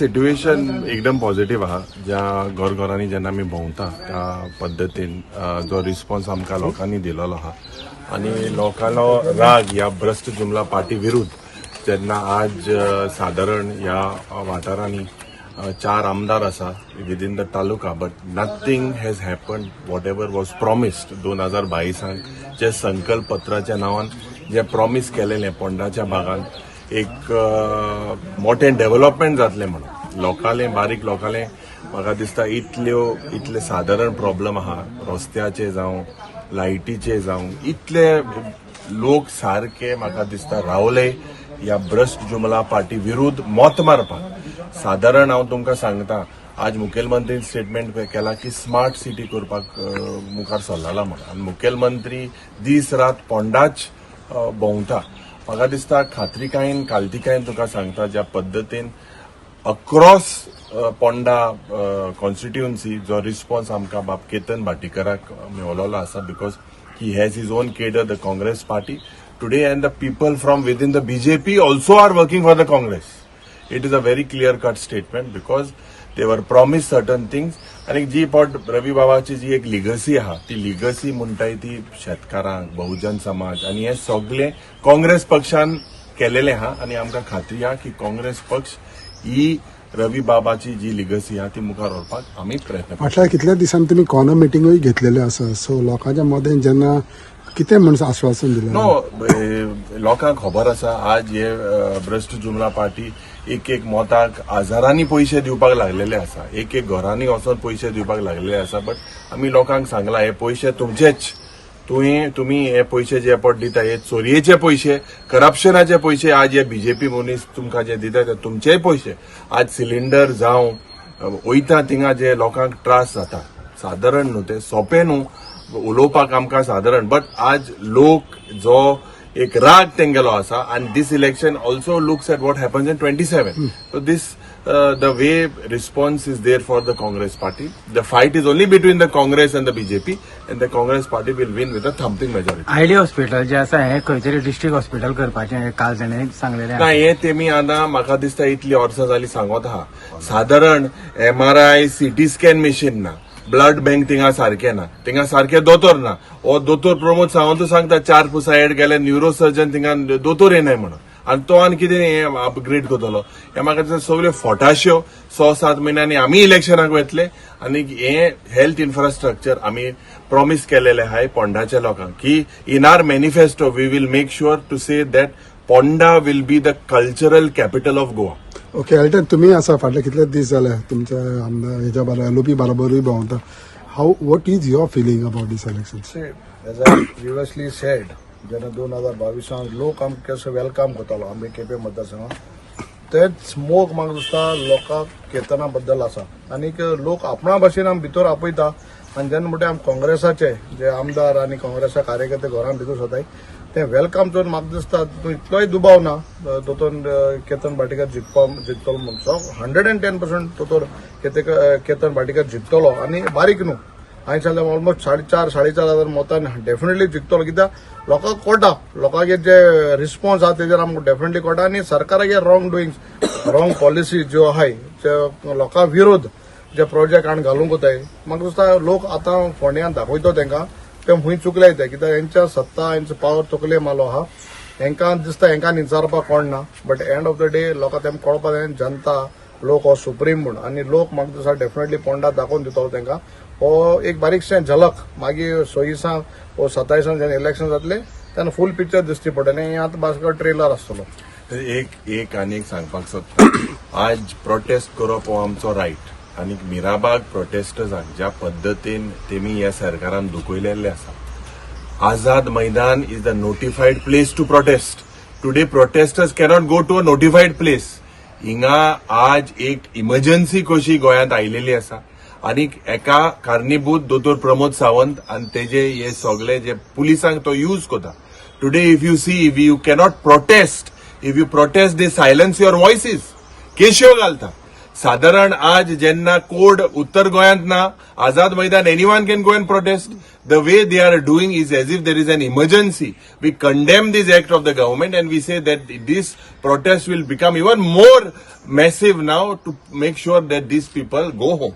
Situation एकदम positive आहा. ज्या घरघरांनी जेन्ना आमी भोंवता त्या पद्दतीन जो रिस्पॉन्स आमकां लोकांनी दिलेलो आहा आणि लोकांलो राग ह्या भ्रष्ट जुमला पार्टी विरुद्ध जेन्ना आज सादारण ह्या वाठारांनी 4 आमदार आसा within the taluka but nothing has happen what ever was promised 2022 जे संकल्प पत्राच्या नांवान जे प्रॉमिस केलेले पोंडाच्या भागांत एक मोठें डेव्हलपमेंट जातलें म्हणून लोकांले बारीक लोकांले म्हाका दिसता इतले सादारण प्रॉब्लेम आहा रस्त्याचे जावं लायटीचे जावं इतले लोक सारखे म्हाका दिसता रावले ह्या भ्रष्ट जुमला पार्टी विरुद्ध मोत मारपाक. सादारण हांव तुमकां सांगता आज मुखेलमंत्रीन स्टेटमेंट केला की स्मार्ट सिटी करपाक मुखार सरलेला म्हणून आनी मुखेलमंत्री दीस रात पोंडाच भोंवता. म्हाका दिसता खात्रीकायेन काल्तिकायेन तुका सांगता ज्या पद्दतीन अक्रॉस पोंडा कॉन्स्टिट्युएन्सी जो रिस्पॉन्स आमकां बाब केतन भाटीकाराक मेळलोलो आसा because he has his own cadre the Congress party today and the people from within the BJP also are working for the Congress. It is a very clear cut statement because they were promise certain things आणि जी pot रवी बाबाची जी एक legacy आहा ती legacy म्हणटाय ती शेतकारांक बहुजन समाज आणि हे सगळे काँग्रेस पक्षान केलेले आहा आणि आमकां खात्री आहा की काँग्रेस पक्ष ही रवी बाबाची जी लिगसी आहा ती मुखार व्हरपाक आमी प्रयत्न करता. फाटल्या कितल्या दिसांनी तुमी कॉर्नर मिटिंगूय घेतलेल्यो आसा सो लोकांच्या मदें जेन्ना कितें म्हणून आश्वासन दिलें नो लोकांक खबर आसा आज हे भ्रष्ट जुमला पार्टी एक मोताक हजारांनी पयशे दिवपाक लागलेले आसा एक घरांनी वचून पयशे दिवपाक लागलेले आसा बट आमी लोकांक सांगला हे पयशे तुमचेच तुम्ही हे पयशे जे पट दिता हे चोरयेचे पयशे करप्शनाचे पयशे आज हे बीजेपी मनीस तुमकां जे दिता ते तुमचेय पयशे. आज सिलिंडर जावं वयता थिंगा जे लोकांक त्रास जाता सादारण न्हू ते सोंपें न्हू उलोवपाक आमकां सादारण बट आज लोक जो एक राग तेंगेलो आसा and this election also looks at what happens in 27. So this the way response is there for the Congress party. The fight is only between the Congress and the BJP and the Congress party will win with a thumping majority. ID hospital जे आसा हे खंयतरी district hospital करपाचें काल ताणें सांगलेलें ना हे तेमी आतां म्हाका दिसता इतली वर्सां जाली सांगत आहा सादारण MRI CT स्कॅन मशीन ना ब्लड बँक थिंगा सारखे ना थिंगा सारखे दोतोर ना ओ दोतोर प्रमोद सावंत सांगता 4 पुसायड गेले न्यूरो सर्जन थिंगा दोतोर येनाय म्हणून आणि तो आनी कितें हे अपग्रेड करतलो हे म्हाका दिसता सगळ्यो फोटाश्यो 6-7 म्हयन्यांनी आमी इलेक्शनाक वतले आनी हे हेल्थ इन्फ्रास्ट्रक्चर आमी प्रॉमिस केलेले आहाय पोंडाच्या लोकांक की in our manifesto we will make sure to say that Ponda will be the cultural capital of Goa. Okay Alton तुमी आसा फाटले कितले दीस जाले तुमच्या आमदार हेच्या बरोबर LOP बरोबरूय भोंवता how what is your feeling about this election? As I previously said जेन्ना 2022 लोक आमकां कसो वेलकम करतालो आमी केपें मतदारसंघात तेच मोग म्हाका दिसता लोकांक केतना बद्दल आसा आनीक लोक आपणा भाशेन आमी भितर आपयता आनी जेन्ना म्हणटा आमी काँग्रेसाचे जे आमदार आनी काँग्रेसा कार्यकर्ते घरान भितर सोदाय ते वेलकम करून म्हाका दिसता इतलोय दुबाव ना दोतोर केतन भाटीकर जिखतलो म्हणून सो 110% दोतोर केतन भाटीकर जिखतलो आनी बारीक न्हू हांवें सांगलें ऑलमोस्ट 4,500 मतान डेफिनेटली जिखतलो कित्याक लोकांक कळटा लोकांचे जे रिस्पॉन्स आहा तेजेर आमकां डेफिनेटली कळटा आनी सरकाराचे रॉंग डुईंग्स रॉंग पॉलिसी ज्यो आहाय जे लोकां विरोध जे प्रोजेक्ट हाडून घालूंक वताय म्हाका दिसता लोक आतां फोंड्यान दाखयता तेंकां ते खूंय चुकले ते कित्याक हेंच्या सत्ता हेंचो पावर तकले मारलो आहा हेंकां दिसता हेंकां विचारपाक कोण ना but end of the day लोकांक तेमकां कळपाक जाय जनता लोक हो सुप्रीम म्हूण आनी लोक म्हाका दिसता डेफिनेटली पोंडा दाखोवन दितलो तेंकां हो एक बारीकशें झलक मागीर 26 वो 27 जेन्ना इलेक्शन जातले तेन्ना फूल पिक्चर दिसची पडटलें हें आतां बासकर ट्रेलर आसतलो. एक आनी एक सांगपाक सोदता आज प्रोटेस्ट करप हो आमचो रायट आनी मिराबाग प्रोटेस्टर्सांक ज्या पद्दतीन तेमी ह्या सरकारान दुखयलेले आसा Azad Maidan is the notified place to protest. Today protesters cannot go to a notified place. हिंगा आज एक इमर्जन्सी कशी गोंयांत आयलेली आसा आनी एका कारणीभूत दोतोर प्रमोद सावंत आनी तेजे हे सगळे जे पुलिसांक तो यूज करता. Today if you see if you cannot protest if you protest they silence your voices केश्यो घालता साधारण आज जेन्ना कोड उत्तर गोंयांत ना, Azad Maidan anyone can go and protest. The way they are doing is as if there is an emergency. We condemn this act of the government and we say that this protest will become even more massive now to make sure that these people go home.